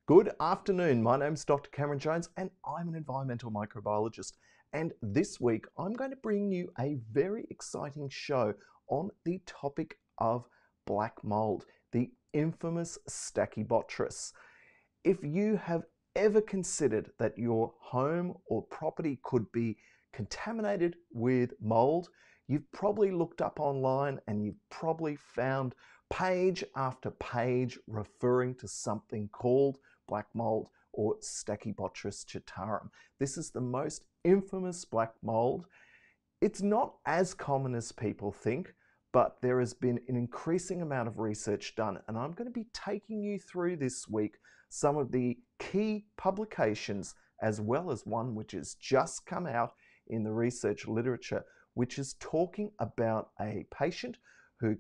Good afternoon, my name's Dr. Cameron Jones and I'm an environmental microbiologist. And this week I'm going to bring you a very exciting show on the topic of black mold, the infamous Stachybotrys. If you have ever considered that your home or property could be contaminated with mold, you've probably looked up online and you've probably found page after page referring to something called black mold or Stachybotrys chattarum. This is the most infamous black mold. It's not as common as people think, but there has been an increasing amount of research done, and I'm going to be taking you through this week some of the key publications, as well as one which has just come out in the research literature, which is talking about a patient who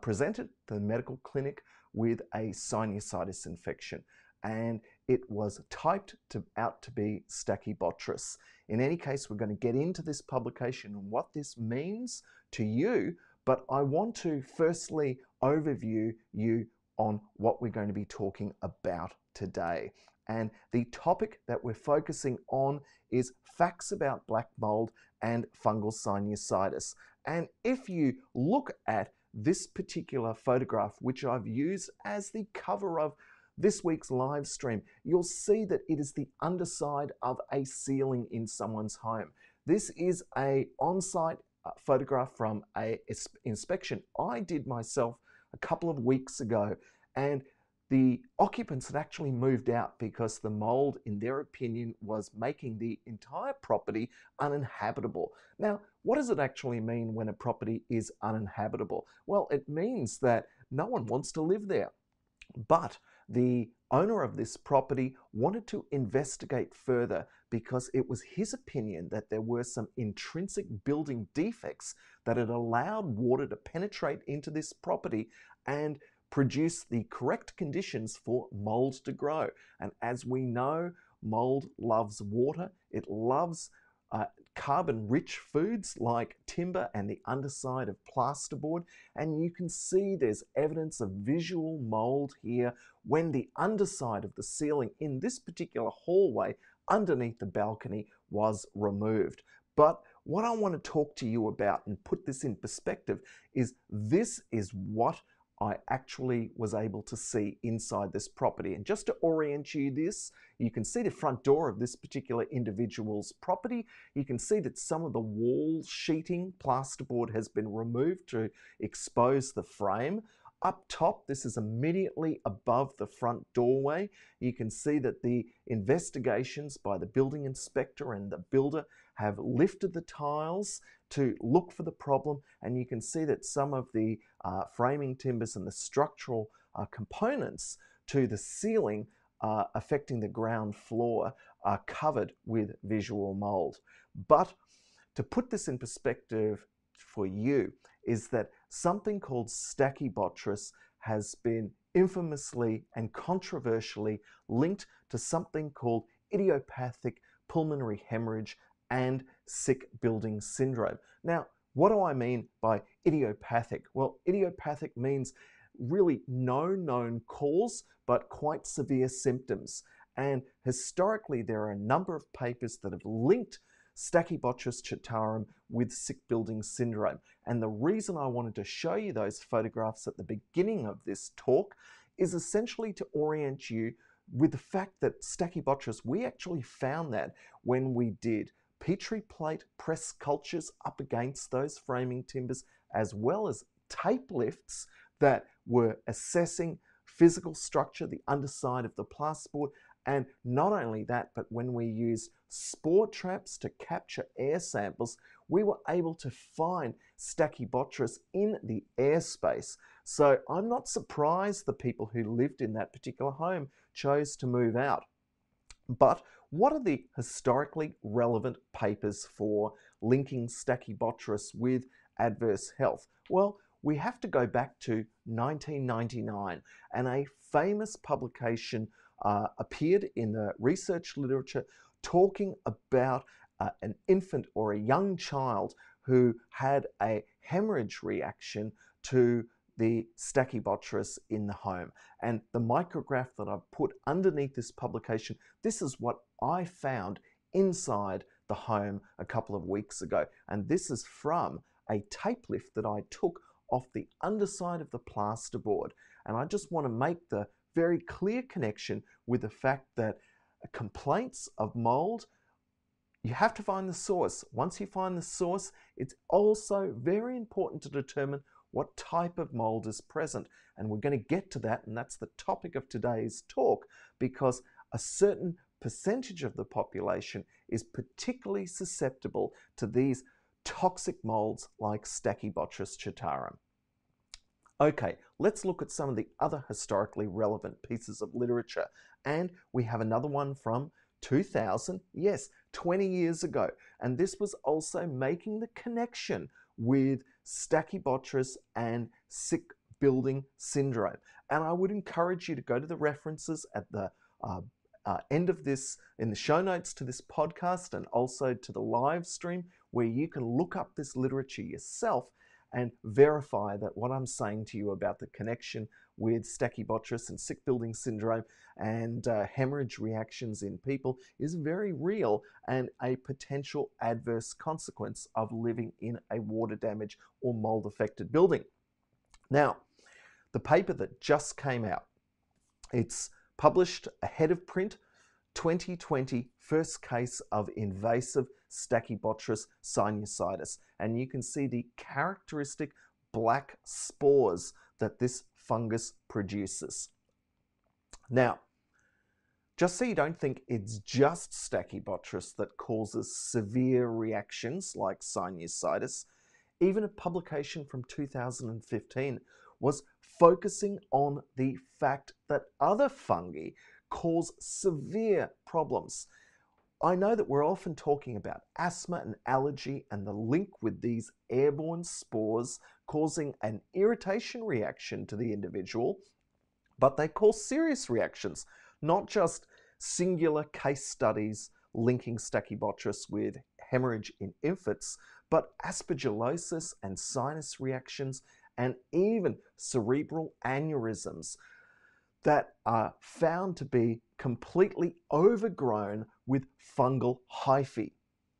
presented to the medical clinic with a sinusitis infection, and it was typed out to be Stachybotrys. In any case, we're going to get into this publication and what this means to you, but I want to firstly overview you on what we're going to be talking about today. And the topic that we're focusing on is facts about black mold and fungal sinusitis. And if you look at this particular photograph, which I've used as the cover of this week's live stream, you'll see that it is the underside of a ceiling in someone's home. This is an on-site photograph from an inspection I did myself a couple of weeks ago, and the occupants had actually moved out because the mold, in their opinion, was making the entire property uninhabitable. Now, what does it actually mean when a property is uninhabitable? Well, it means that no one wants to live there. But the owner of this property wanted to investigate further because it was his opinion that there were some intrinsic building defects that had allowed water to penetrate into this property and produce the correct conditions for mold to grow. And as we know, mold loves water. It loves carbon-rich foods like timber and the underside of plasterboard. And you can see there's evidence of visual mold here when the underside of the ceiling in this particular hallway underneath the balcony was removed. But what I want to talk to you about and put this in perspective is this is what I actually was able to see inside this property. And just to orient you this, you can see the front door of this particular individual's property. You can see that some of the wall sheeting, plasterboard, has been removed to expose the frame. Up top, this is immediately above the front doorway. You can see that the investigations by the building inspector and the builder have lifted the tiles to look for the problem, and you can see that some of the framing timbers and the structural components to the ceiling affecting the ground floor are covered with visual mold. But to put this in perspective for you is that something called Stachybotrys has been infamously and controversially linked to something called idiopathic pulmonary hemorrhage and sick building syndrome. Now, what do I mean by idiopathic? Well, idiopathic means really no known cause, but quite severe symptoms. And historically, there are a number of papers that have linked Stachybotrys chattarum with sick building syndrome. And the reason I wanted to show you those photographs at the beginning of this talk is essentially to orient you with the fact that Stachybotrys, we actually found that when we did Petri plate press cultures up against those framing timbers, as well as tape lifts that were assessing physical structure, the underside of the plasterboard. And not only that, but when we used spore traps to capture air samples, we were able to find Stachybotrys in the airspace. So I'm not surprised the people who lived in that particular home chose to move out. But what are the historically relevant papers for linking Stachybotrys with adverse health? Well, we have to go back to 1999, and a famous publication appeared in the research literature talking about an infant or a young child who had a hemorrhage reaction to the Stachybotrys in the home. And the micrograph that I've put underneath this publication, this is what I found inside the home a couple of weeks ago. And this is from a tape lift that I took off the underside of the plasterboard. And I just want to make the very clear connection with the fact that complaints of mold, you have to find the source. Once you find the source, it's also very important to determine what type of mold is present. And we're going to get to that, and that's the topic of today's talk, because a certain percentage of the population is particularly susceptible to these toxic molds like Stachybotrys chattarum. Okay, let's look at some of the other historically relevant pieces of literature. And we have another one from 2000, yes, 20 years ago. And this was also making the connection with Stachybotrys and sick building syndrome. And I would encourage you to go to the references at the end of this, in the show notes to this podcast, and also to the live stream, where you can look up this literature yourself and verify that what I'm saying to you about the connection with Stachybotrys and sick building syndrome and hemorrhage reactions in people is very real and a potential adverse consequence of living in a water damaged or mold affected building. Now, the paper that just came out, it's published ahead of print, 2020, first case of invasive Stachybotrys sinusitis. And you can see the characteristic black spores that this fungus produces. Now, just so you don't think it's just Stachybotrys that causes severe reactions like sinusitis, even a publication from 2015 was focusing on the fact that other fungi cause severe problems. I know that we're often talking about asthma and allergy and the link with these airborne spores causing an irritation reaction to the individual, but they cause serious reactions, not just singular case studies linking Stachybotrys with hemorrhage in infants, but aspergillosis and sinus reactions and even cerebral aneurysms that are found to be completely overgrown with fungal hyphae.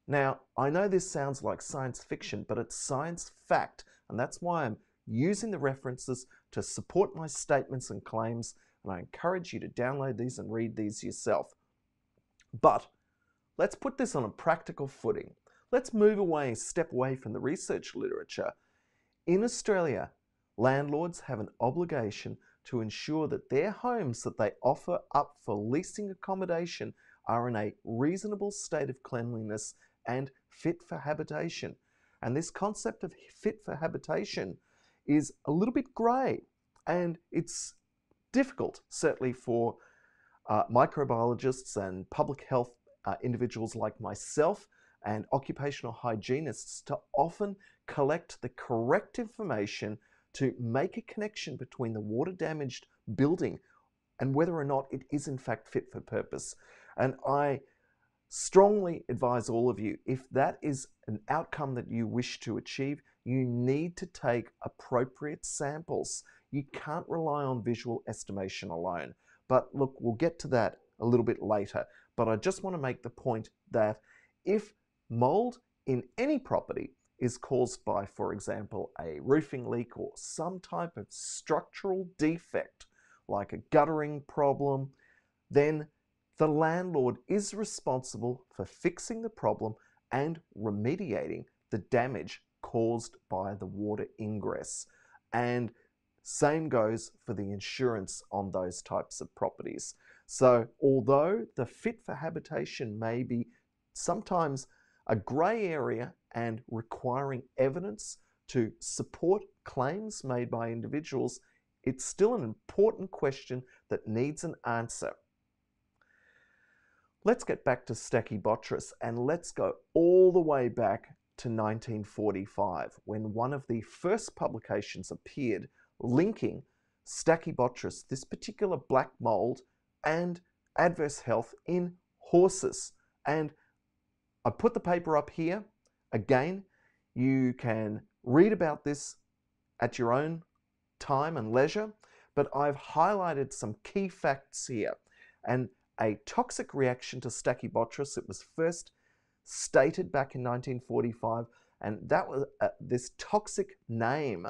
Now, I know this sounds like science fiction, but it's science fact, and that's why I'm using the references to support my statements and claims, and I encourage you to download these and read these yourself. But let's put this on a practical footing. Let's move away, step away from the research literature. In Australia, landlords have an obligation to ensure that their homes that they offer up for leasing accommodation are in a reasonable state of cleanliness and fit for habitation. And this concept of fit for habitation is a little bit grey, and it's difficult, certainly for microbiologists and public health individuals like myself and occupational hygienists to often collect the correct information to make a connection between the water damaged building and whether or not it is in fact fit for purpose. And I strongly advise all of you, if that is an outcome that you wish to achieve, you need to take appropriate samples. You can't rely on visual estimation alone. But look, we'll get to that a little bit later. But I just want to make the point that if mold in any property is caused by, for example, a roofing leak or some type of structural defect, like a guttering problem, then the landlord is responsible for fixing the problem and remediating the damage caused by the water ingress. And same goes for the insurance on those types of properties. So although the fit for habitation may be sometimes a grey area and requiring evidence to support claims made by individuals, it's still an important question that needs an answer. Let's get back to Stachybotrys and let's go all the way back to 1945, when one of the first publications appeared linking Stachybotrys, this particular black mold, and adverse health in horses. And I put the paper up here. Again, you can read about this at your own time and leisure, but I've highlighted some key facts here. And a toxic reaction to Stachybotrys, it was first stated back in 1945, and that was this toxic name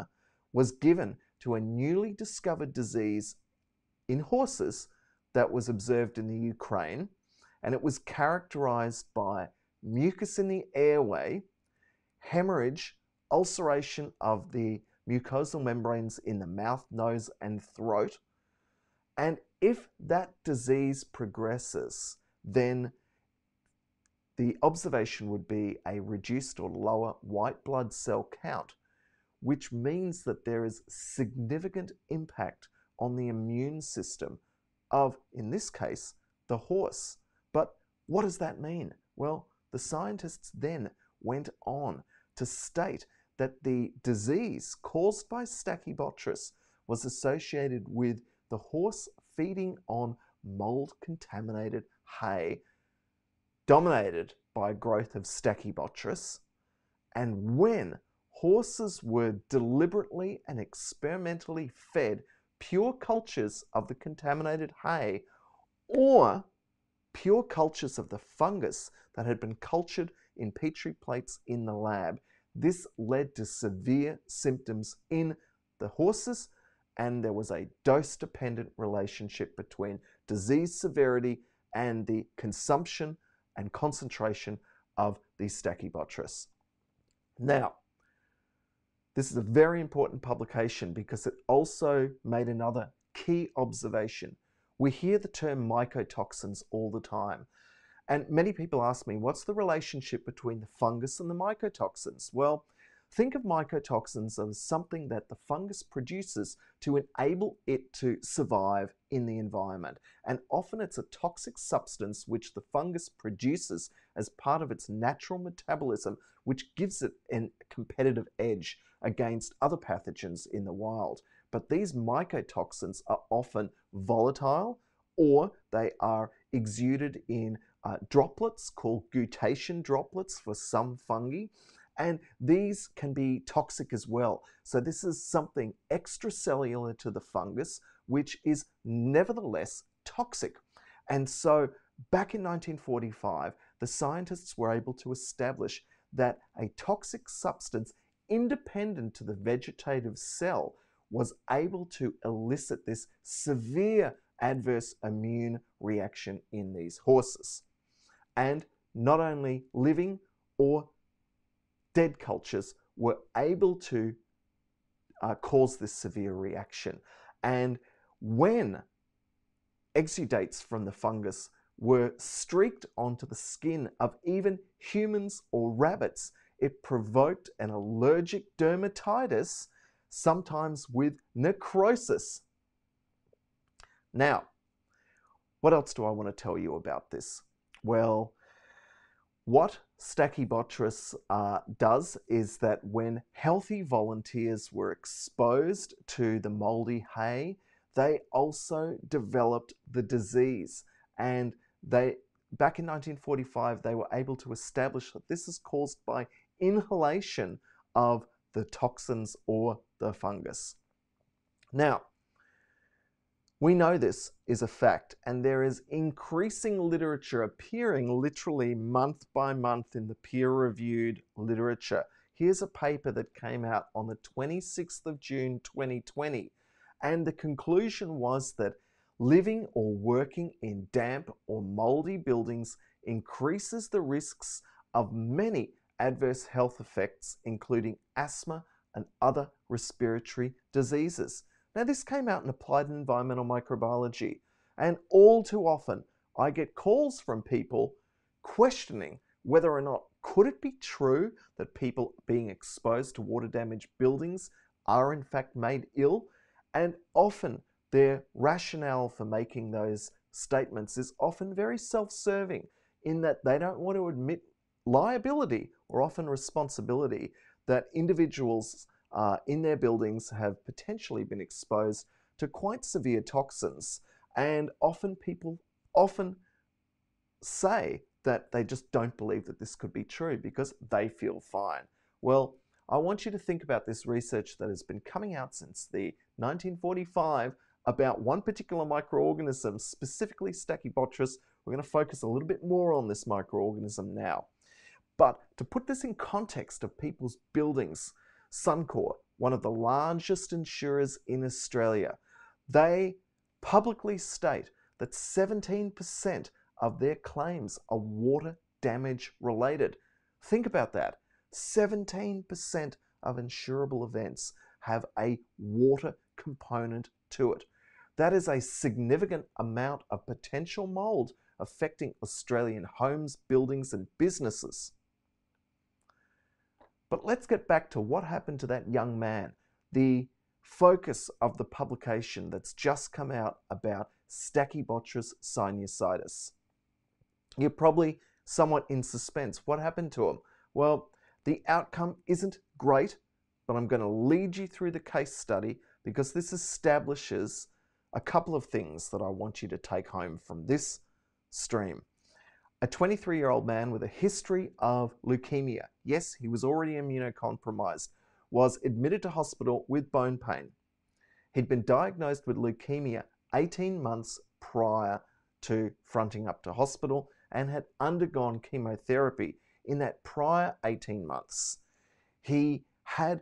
was given to a newly discovered disease in horses that was observed in the Ukraine, and it was characterized by mucus in the airway, hemorrhage, ulceration of the mucosal membranes in the mouth, nose, and throat. And if that disease progresses, then the observation would be a reduced or lower white blood cell count, which means that there is significant impact on the immune system of, in this case, the horse. But what does that mean? Well, the scientists then went on to state that the disease caused by Stachybotrys was associated with the horse feeding on mold-contaminated hay dominated by growth of Stachybotrys. And when horses were deliberately and experimentally fed pure cultures of the contaminated hay or pure cultures of the fungus that had been cultured in petri plates in the lab, this led to severe symptoms in the horses, and there was a dose-dependent relationship between disease severity and the consumption and concentration of the Stachybotrys. Now, this is a very important publication because it also made another key observation. We hear the term mycotoxins all the time, and many people ask me, what's the relationship between the fungus and the mycotoxins? Well, think of mycotoxins as something that the fungus produces to enable it to survive in the environment. And often it's a toxic substance which the fungus produces as part of its natural metabolism, which gives it a competitive edge against other pathogens in the wild. But these mycotoxins are often volatile, or they are exuded in droplets called guttation droplets for some fungi, and these can be toxic as well. So this is something extracellular to the fungus, which is nevertheless toxic. And so back in 1945, the scientists were able to establish that a toxic substance independent to the vegetative cell was able to elicit this severe adverse immune reaction in these horses. And not only living or dead cultures were able to cause this severe reaction. And when exudates from the fungus were streaked onto the skin of even humans or rabbits, it provoked an allergic dermatitis, sometimes with necrosis. Now, what else do I want to tell you about this? Well, what Stachybotrys does is that when healthy volunteers were exposed to the moldy hay, they also developed the disease. And back in 1945, they were able to establish that this is caused by inhalation of the toxins or the fungus. Now, we know this is a fact, and there is increasing literature appearing literally month by month in the peer-reviewed literature. Here's a paper that came out on the 26th of June 2020, and the conclusion was that living or working in damp or moldy buildings increases the risks of many adverse health effects, including asthma and other respiratory diseases. Now, this came out in Applied Environmental Microbiology, and all too often I get calls from people questioning whether or not could it be true that people being exposed to water-damaged buildings are in fact made ill, and often their rationale for making those statements is often very self-serving in that they don't want to admit liability or often responsibility that individuals in their buildings have potentially been exposed to quite severe toxins. And often people say that they just don't believe that this could be true because they feel fine. Well, I want you to think about this research that has been coming out since the 1945, about one particular microorganism, specifically Stachybotrys. We're going to focus a little bit more on this microorganism now. But to put this in context of people's buildings, Suncorp, one of the largest insurers in Australia, they publicly state that 17% of their claims are water damage related. Think about that. 17% of insurable events have a water component to it. That is a significant amount of potential mold affecting Australian homes, buildings, and businesses. But let's get back to what happened to that young man, the focus of the publication that's just come out about Stachybotrys sinusitis. You're probably somewhat in suspense. What happened to him? Well, the outcome isn't great, but I'm going to lead you through the case study because this establishes a couple of things that I want you to take home from this stream. A 23-year-old man with a history of leukemia, yes, he was already immunocompromised, was admitted to hospital with bone pain. He'd been diagnosed with leukemia 18 months prior to fronting up to hospital and had undergone chemotherapy in that prior 18 months. He had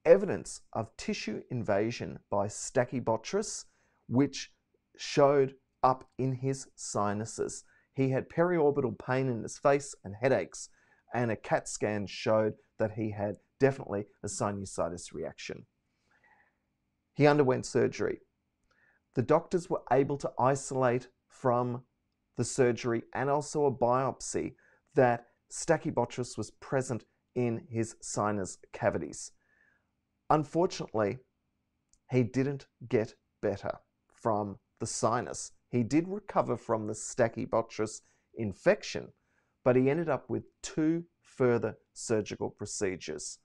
evidence of tissue invasion by Stachybotrys, which showed up in his sinuses. He had periorbital pain in his face and headaches, and a CAT scan showed that he had definitely a sinusitis reaction. He underwent surgery. The doctors were able to isolate from the surgery and also a biopsy that Stachybotrys was present in his sinus cavities. Unfortunately, he didn't get better from the sinus. He did recover from the Stachybotrys infection, but he ended up with 2 further surgical procedures.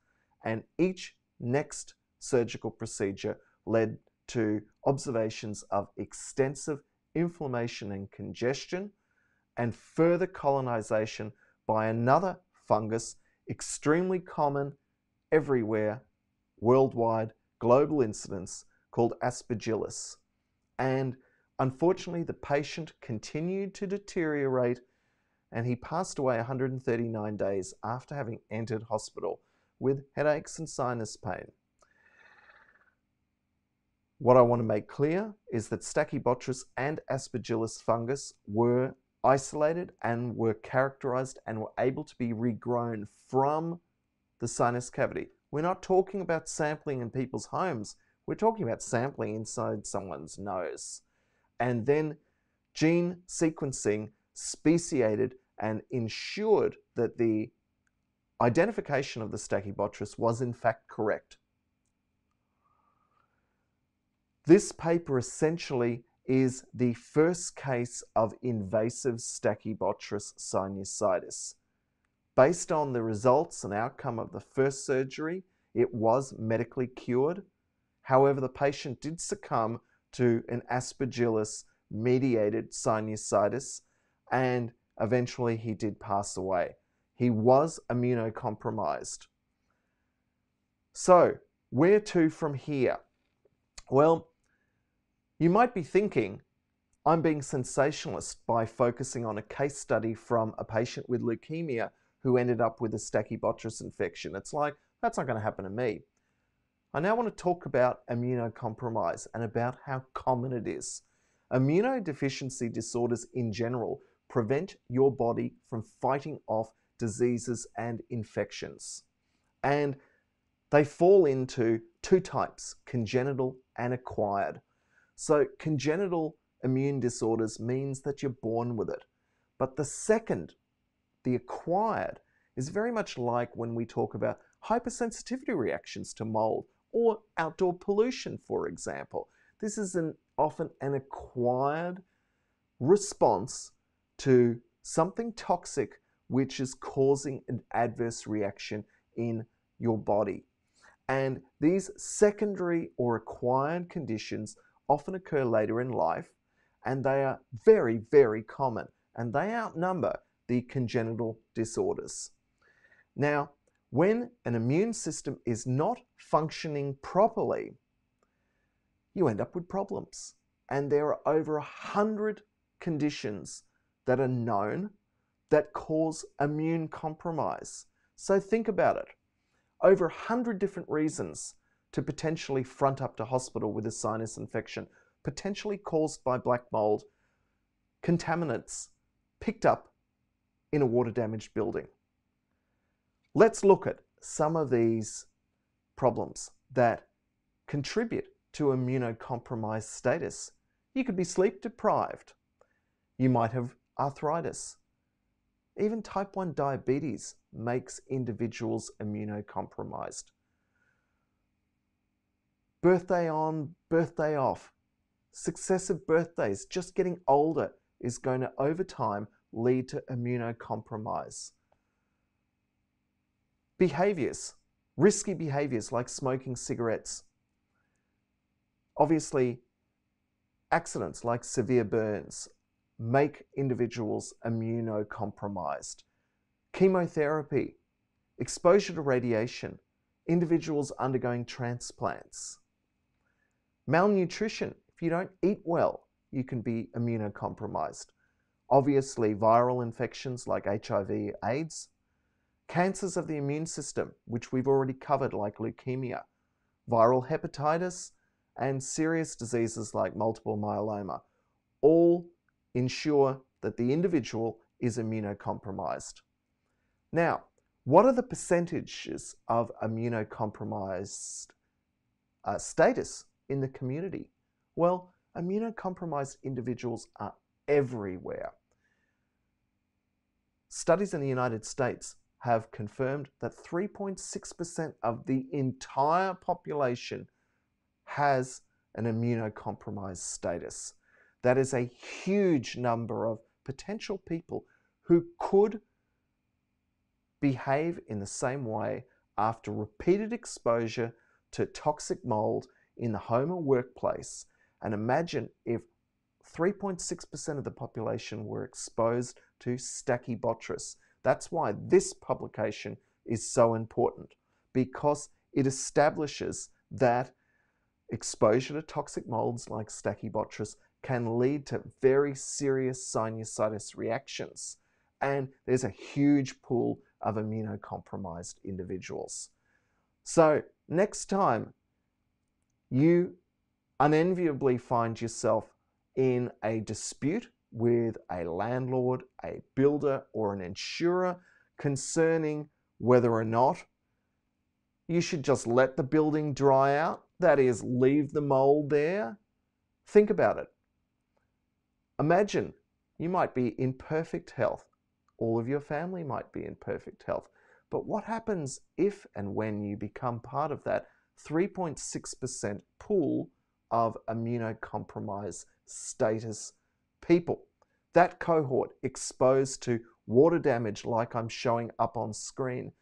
And each next surgical procedure led to observations of extensive inflammation and congestion and further colonization by another fungus, extremely common everywhere, worldwide, global incidence, called Aspergillus. And unfortunately, the patient continued to deteriorate and he passed away 139 days after having entered hospital with headaches and sinus pain. What I want to make clear is that Stachybotrys and Aspergillus fungus were isolated and were characterized and were able to be regrown from the sinus cavity. We're not talking about sampling in people's homes. We're talking about sampling inside someone's nose. And then gene sequencing speciated and ensured that the identification of the Stachybotrys was in fact correct. This paper essentially is the first case of invasive Stachybotrys sinusitis. Based on the results and outcome of the first surgery, it was medically cured. However, the patient did succumb to an Aspergillus-mediated sinusitis, and eventually he did pass away. He was immunocompromised. So, where to from here? Well, you might be thinking, I'm being sensationalist by focusing on a case study from a patient with leukemia who ended up with a Stachybotrys infection. It's like, that's not going to happen to me. I now want to talk about immunocompromise and about how common it is. Immunodeficiency disorders in general prevent your body from fighting off diseases and infections. And they fall into 2 types, congenital and acquired. So congenital immune disorders means that you're born with it. But the second, the acquired, is very much like when we talk about hypersensitivity reactions to mold or outdoor pollution, for example. This is often an acquired response to something toxic which is causing an adverse reaction in your body. And these secondary or acquired conditions often occur later in life, and they are very, very common, and they outnumber the congenital disorders. Now, when an immune system is not functioning properly, you end up with problems. And there are over 100 conditions that are known that cause immune compromise. So think about it. Over 100 different reasons to potentially front up to hospital with a sinus infection, potentially caused by black mold, contaminants picked up in a water-damaged building. Let's look at some of these problems that contribute to immunocompromised status. You could be sleep deprived. You might have arthritis. Even type 1 diabetes makes individuals immunocompromised. Birthday on, birthday off. Successive birthdays, just getting older, is going to, over time, lead to immunocompromise. Behaviors, risky behaviors like smoking cigarettes. Obviously, accidents like severe burns make individuals immunocompromised. Chemotherapy, exposure to radiation, individuals undergoing transplants. Malnutrition, if you don't eat well, you can be immunocompromised. Obviously, viral infections like HIV, AIDS, cancers of the immune system, which we've already covered, like leukemia, viral hepatitis, and serious diseases like multiple myeloma, all ensure that the individual is immunocompromised. Now, what are the percentages of immunocompromised status in the community? Well, immunocompromised individuals are everywhere. Studies in the United States have confirmed that 3.6% of the entire population has an immunocompromised status. That is a huge number of potential people who could behave in the same way after repeated exposure to toxic mold in the home or workplace. And imagine if 3.6% of the population were exposed to Stachybotrys. That's why this publication is so important, because it establishes that exposure to toxic molds like Stachybotrys can lead to very serious sinusitis reactions. And there's a huge pool of immunocompromised individuals. So next time you unenviably find yourself in a dispute with a landlord, a builder, or an insurer concerning whether or not you should just let the building dry out, that is, leave the mold there, think about it. Imagine you might be in perfect health. All of your family might be in perfect health. But what happens if and when you become part of that 3.6% pool of immunocompromised status people? That cohort exposed to water damage like I'm showing up on screen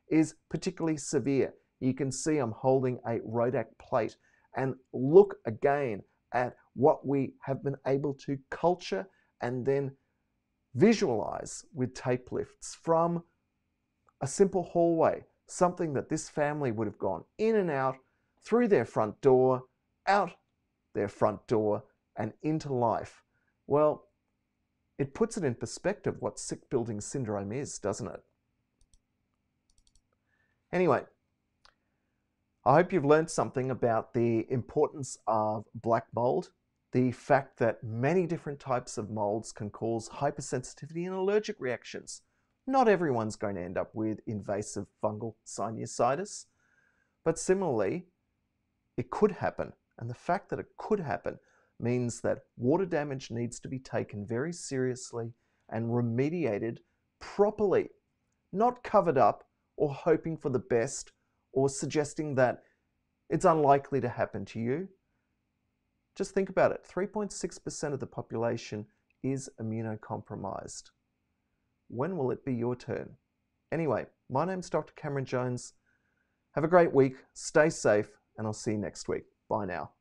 is particularly severe. You can see I'm holding a Rodak plate, and look again at what we have been able to culture and then visualize with tape lifts from a simple hallway, something that this family would have gone in and out, through their front door, out their front door, and into life. Well, it puts it in perspective what sick building syndrome is, doesn't it? Anyway, I hope you've learned something about the importance of black mold, the fact that many different types of molds can cause hypersensitivity and allergic reactions. Not everyone's going to end up with invasive fungal sinusitis, but similarly, it could happen. And the fact that it could happen means that water damage needs to be taken very seriously and remediated properly, not covered up or hoping for the best or suggesting that it's unlikely to happen to you. Just think about it. 3.6% of the population is immunocompromised. When will it be your turn? Anyway, my name's Dr. Cameron Jones. Have a great week, stay safe, and I'll see you next week. Bye now.